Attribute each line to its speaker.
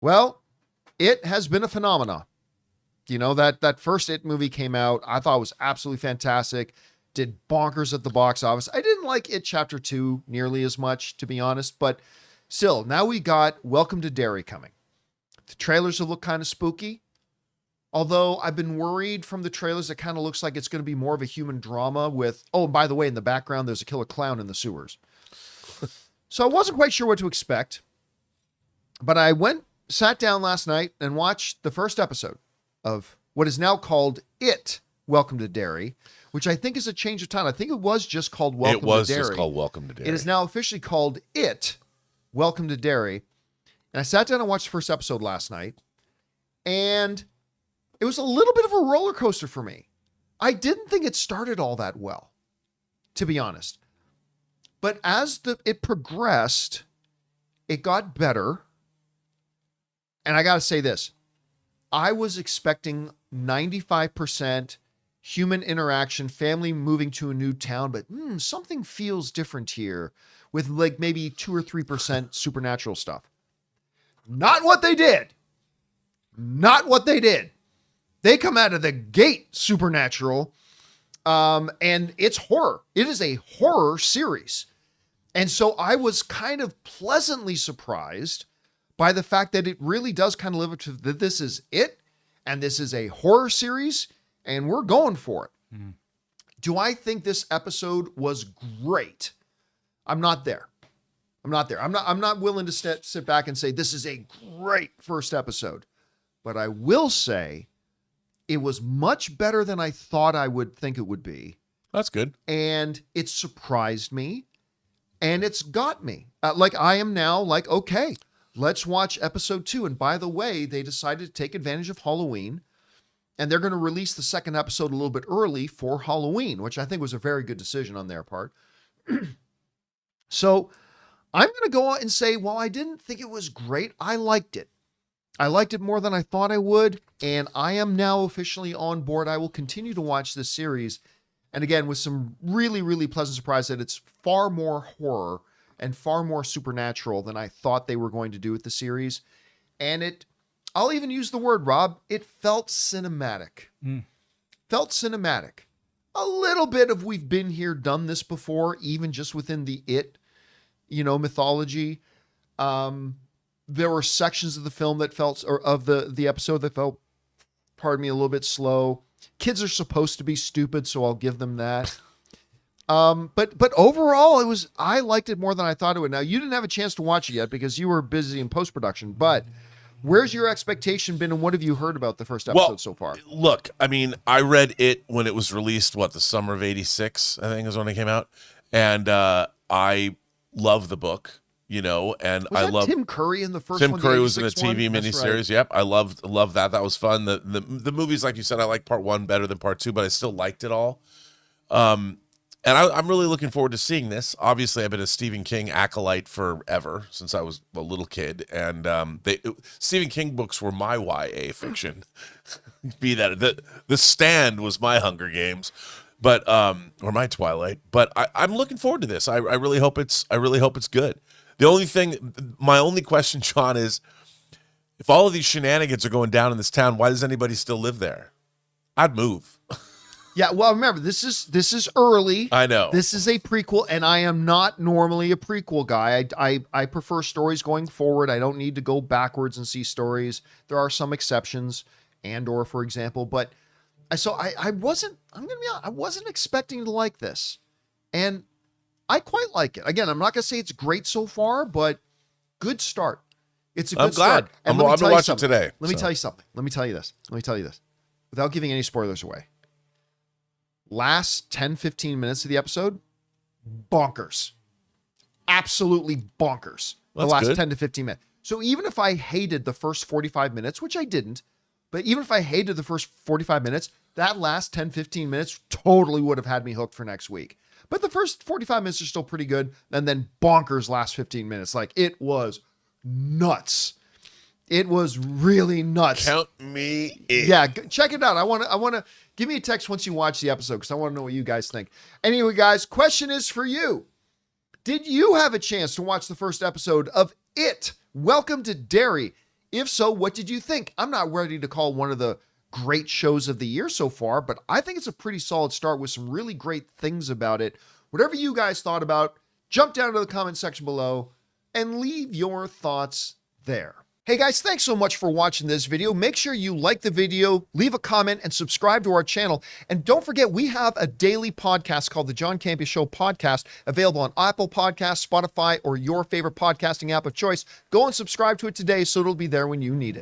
Speaker 1: Well, it has been a phenomenon. You know, that first It movie came out. I thought it was absolutely fantastic. Did bonkers at the box office. I didn't like It Chapter 2 nearly as much, to be honest, but still, now we got Welcome to Derry coming. The trailers have looked kind of spooky. Although I've been worried from the trailers, it kind of looks like it's going to be more of a human drama with, oh, and by the way, in the background, there's a killer clown in the sewers. So I wasn't quite sure what to expect, but I sat down last night and watched the first episode of what is now called It, Welcome to Derry, which I think is a change of title. I think it was just called Welcome to Derry.
Speaker 2: It was just called Welcome to Derry.
Speaker 1: It is now officially called It, Welcome to Derry. And I sat down and watched the first episode last night, and it was a little bit of a roller coaster for me. I didn't think it started all that well, to be honest. But as it progressed, it got better. And I got to say this. I was expecting 95% human interaction, family moving to a new town, but something feels different here with like maybe 2 or 3% supernatural stuff. Not what they did. Not what they did. They come out of the gate supernatural, and it's horror. It is a horror series. And so I was kind of pleasantly surprised by the fact that it really does kind of live up to that this is it, and this is a horror series, and we're going for it. Mm. Do I think this episode was great? I'm not there. I'm not willing to sit back and say this is a great first episode. But I will say it was much better than I thought I would think it would be.
Speaker 2: That's good.
Speaker 1: And it surprised me. And it's got me. Like I am now like, okay, let's watch episode 2. And by the way, they decided to take advantage of Halloween. And they're going to release the second episode a little bit early for Halloween, which I think was a very good decision on their part. So I'm going to go out and say, while I didn't think it was great, I liked it. I liked it more than I thought I would. And I am now officially on board. I will continue to watch this series. And again, with some really, really pleasant surprise that it's far more horror and far more supernatural than I thought they were going to do with the series. And I'll even use the word, Rob, it felt cinematic. Felt cinematic. A little bit of we've been here, done this before, even just within the mythology. There were sections of the film that felt, or of the episode that felt, pardon me, a little bit slow. Kids are supposed to be stupid, so I'll give them that. But overall, I liked it more than I thought it would. Now, you didn't have a chance to watch it yet because you were busy in post-production, but where's your expectation been, and what have you heard about the first episode so far?
Speaker 2: Look, I mean, I read it when it was released, the summer of '86, I think is when it came out. And I love the book. And I love
Speaker 1: Tim Curry in the first
Speaker 2: Tim
Speaker 1: one.
Speaker 2: Curry was in a TV miniseries. Right. Yep. I loved that. That was fun. The movies, like you said, I like part 1 better than part 2, but I still liked it all. And I'm really looking forward to seeing this. Obviously, I've been a Stephen King acolyte forever, since I was a little kid. And Stephen King books were my YA fiction. Be that the Stand was my Hunger Games, but or my Twilight. But I'm looking forward to this. I really hope it's good. My only question, John, is if all of these shenanigans are going down in this town, why does anybody still live there? I'd move.
Speaker 1: Yeah, well, remember, this is early.
Speaker 2: I know.
Speaker 1: This is a prequel, and I am not normally a prequel guy. I prefer stories going forward. I don't need to go backwards and see stories. There are some exceptions, Andor, for example, but I wasn't expecting to like this. And I quite like it. Again, I'm not going to say it's great so far, but good start. It's a good start.
Speaker 2: I'm going to watch it today.
Speaker 1: Let me tell you something. Let me tell you this. Without giving any spoilers away. Last 10, 15 minutes of the episode, bonkers. Absolutely bonkers. The last 10 to 15 minutes. So even if I hated the first 45 minutes, which I didn't, but even if I hated the first 45 minutes, that last 10, 15 minutes totally would have had me hooked for next week. But the first 45 minutes are still pretty good. And then bonkers last 15 minutes. Like, it was nuts. It was really nuts.
Speaker 2: Count me in.
Speaker 1: Yeah, check it out. I want to give me a text once you watch the episode because I want to know what you guys think. Anyway, guys, question is for you. Did you have a chance to watch the first episode of It, Welcome to Derry? If so, what did you think? I'm not ready to call one of the great shows of the year so far, but I think it's a pretty solid start with some really great things about it. Whatever you guys thought about, jump down to the comment section below and leave your thoughts there. Hey guys, thanks so much for watching this video. Make sure you like the video, leave a comment, and subscribe to our channel. And don't forget, we have a daily podcast called the John Campea Show podcast, available on Apple Podcasts, Spotify, or your favorite podcasting app of choice. Go and subscribe to it today so it'll be there when you need it.